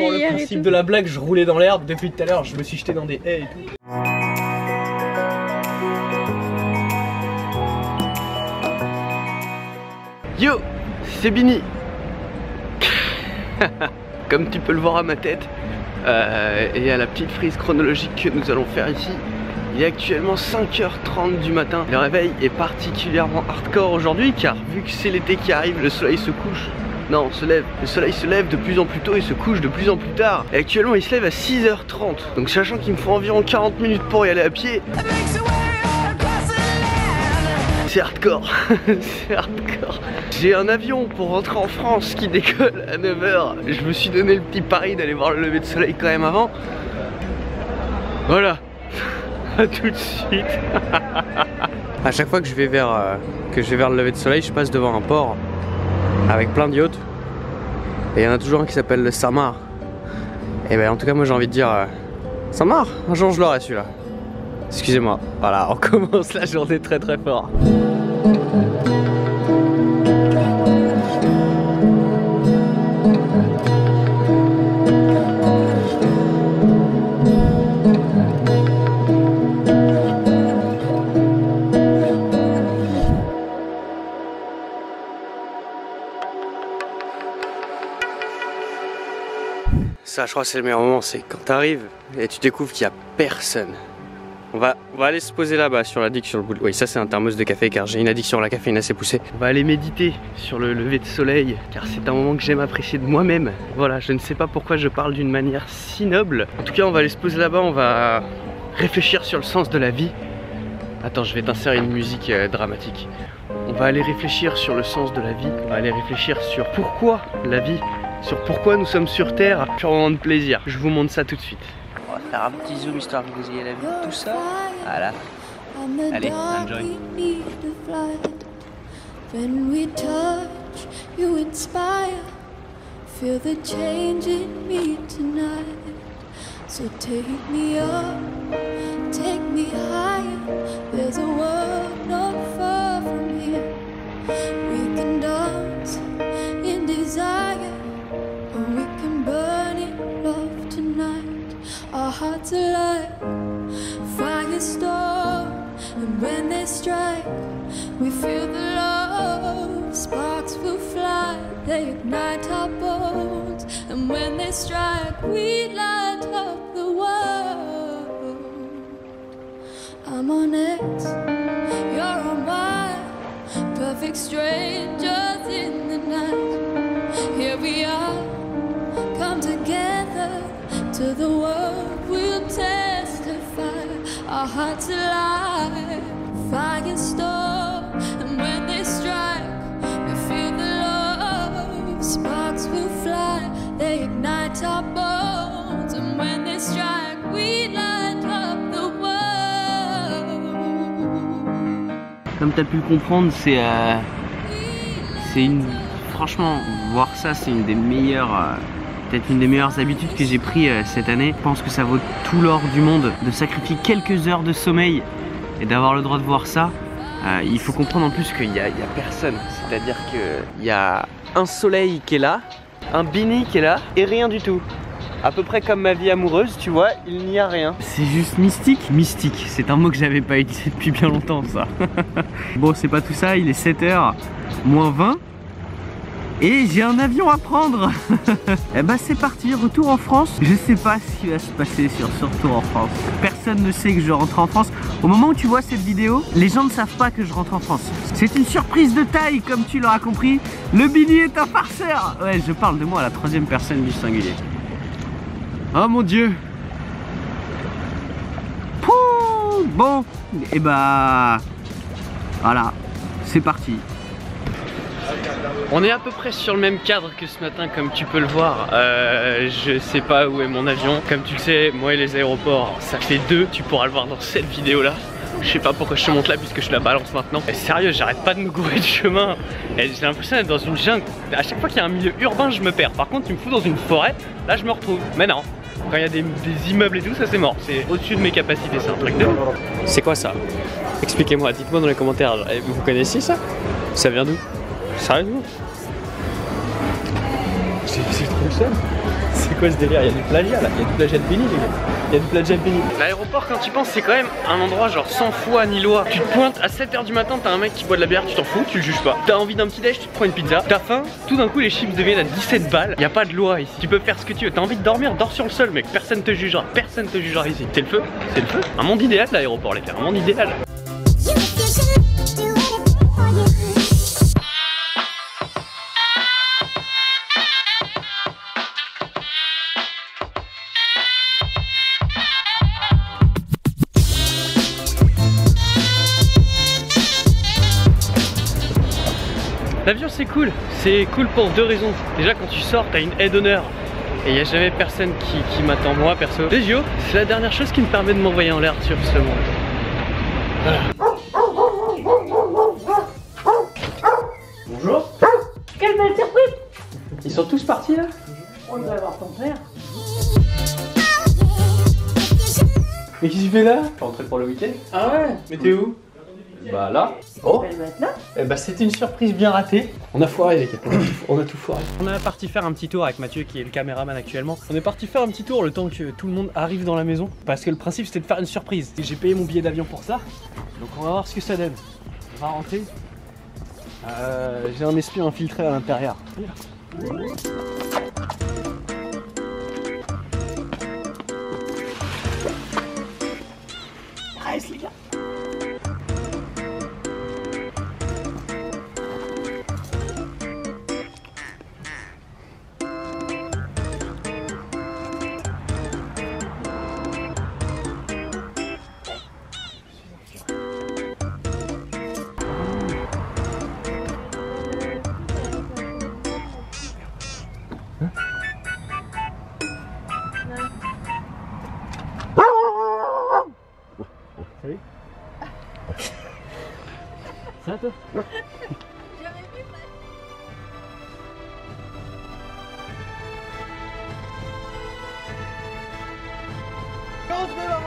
Pour le principe de la blague, je roulais dans l'herbe. Depuis tout à l'heure, je me suis jeté dans des haies et tout. Yo, c'est Bini. Comme tu peux le voir à ma tête et à la petite frise chronologique que nous allons faire ici, il est actuellement 5h30 du matin. Le réveil est particulièrement hardcore aujourd'hui car vu que c'est l'été qui arrive, le soleil se couche. Non, se lève. Le soleil se lève de plus en plus tôt et se couche de plus en plus tard. Et actuellement il se lève à 6h30. Donc sachant qu'il me faut environ 40 minutes pour y aller à pied, c'est hardcore. C'est hardcore. J'ai un avion pour rentrer en France qui décolle à 9h. Je me suis donné le petit pari d'aller voir le lever de soleil quand même avant. Voilà. A tout de suite. À chaque fois que je vais vers le lever de soleil, je passe devant un port avec plein de yachts. Et il y en a toujours un qui s'appelle le Samar. Et ben en tout cas moi j'ai envie de dire Samar, un jour je l'aurai celui-là. Excusez-moi. Voilà, on commence la journée très très fort. Ça, je crois que c'est le meilleur moment, c'est quand t'arrives et tu découvres qu'il n'y a personne. On va aller se poser là-bas sur la digue, sur le bout de... Oui, ça c'est un thermos de café car j'ai une addiction à la caféine assez poussée. On va aller méditer sur le lever de soleil car c'est un moment que j'aime apprécier de moi-même. Voilà, je ne sais pas pourquoi je parle d'une manière si noble. En tout cas, on va aller se poser là-bas, on va réfléchir sur le sens de la vie. Attends, je vais t'insérer une musique dramatique. On va aller réfléchir sur le sens de la vie. On va aller réfléchir sur pourquoi la vie, sur pourquoi nous sommes sur Terre. Pur moment de plaisir. Je vous montre ça tout de suite. On va faire un petit zoom histoire que vous ayez la vue de tout ça. Voilà. Allez, enjoy. When we touch, you inspire. Feel the change in me tonight. So take me up, take me higher. There's a world not far from here. We can dance in desire, or we can burn in love tonight. Our hearts are like firestorm, and when they strike, we feel the love. Sparks will fly, they ignite our bones, and when they strike, we light up the world. I'm on it, you're on mine, perfect strangers in the night. Here we are, come together. To the world we'll testify. Our hearts alive, firestorm, and when they strike, we feel the love. Sparks will fly, they ignite our bones, and when they strike, we light up the world. Comme tu as pu le comprendre, franchement, voir ça, c'est une des meilleures. Peut-être une des meilleures habitudes que j'ai pris cette année. Je pense que ça vaut tout l'or du monde de sacrifier quelques heures de sommeil et d'avoir le droit de voir ça. Il faut comprendre en plus qu'il n'y a personne. C'est-à-dire qu'il y a un soleil qui est là, un Bini qui est là et rien du tout. À peu près comme ma vie amoureuse, tu vois, il n'y a rien. C'est juste mystique. Mystique, c'est un mot que j'avais pas utilisé depuis bien longtemps ça. Bon, c'est pas tout ça, il est 7h moins 20. Et j'ai un avion à prendre. Et bah c'est parti, retour en France. Je sais pas ce qui va se passer sur ce retour en France. Personne ne sait que je rentre en France. Au moment où tu vois cette vidéo, les gens ne savent pas que je rentre en France. C'est une surprise de taille, comme tu l'auras compris. Le Bini est un farceur. Ouais, je parle de moi à la troisième personne du singulier. Oh mon Dieu. Pouh, bon, et bah voilà, c'est parti. On est à peu près sur le même cadre que ce matin, comme tu peux le voir. Je sais pas où est mon avion. Comme tu le sais, moi et les aéroports, ça fait deux. Tu pourras le voir dans cette vidéo là. Je sais pas pourquoi je te montre là puisque je la balance maintenant. Et sérieux, j'arrête pas de me gourer de chemin. J'ai l'impression d'être dans une jungle. À chaque fois qu'il y a un milieu urbain, je me perds. Par contre, tu me fous dans une forêt, là je me retrouve. Mais non, quand il y a des immeubles et tout, ça c'est mort. C'est au-dessus de mes capacités, c'est un truc de... C'est quoi ça? Expliquez-moi, dites-moi dans les commentaires. Vous connaissez ça? Ça vient d'où? Sérieusement? C'est trop le seul. C'est C'est quoi ce délire? Il y a du plagiat là, il y a du plagiat de Benny les gars. Il y a du plagiat de Benny. L'aéroport quand tu penses c'est quand même un endroit genre sans foi ni loi. Tu te pointes à 7 h du matin, t'as un mec qui boit de la bière, tu t'en fous, tu le juges pas. T'as envie d'un petit déj, tu te prends une pizza. T'as faim, tout d'un coup les chips deviennent à 17 balles. Y a pas de loi ici. Tu peux faire ce que tu veux. T'as envie de dormir, dors sur le sol mec. Personne te jugera. Personne te jugera ici. C'est le feu. C'est le feu. Un monde idéal l'aéroport les gars. Un monde idéal. L'avion c'est cool pour deux raisons. Déjà quand tu sors t'as une aide d'honneur et il n'y a jamais personne qui m'attend. Moi perso, les JO c'est la dernière chose qui me permet de m'envoyer en l'air sur ce monde. Voilà. Bonjour. Quelle belle surprise! Ils sont tous partis là? On doit avoir ton père. Mais qu'est-ce que tu fais là? Je suis rentré pour le week-end. Ah ouais? Mais t'es où? Bah là. Oh. Elle doit être là. Eh bah c'était une surprise bien ratée. On a foiré les gars, on a tout foiré. On est parti faire un petit tour avec Mathieu qui est le caméraman actuellement. On est parti faire un petit tour le temps que tout le monde arrive dans la maison. Parce que le principe c'était de faire une surprise. J'ai payé mon billet d'avion pour ça. Donc on va voir ce que ça donne. On va rentrer. J'ai un espion infiltré à l'intérieur. Reste les gars. Salut. Ça va toi? Rentre là.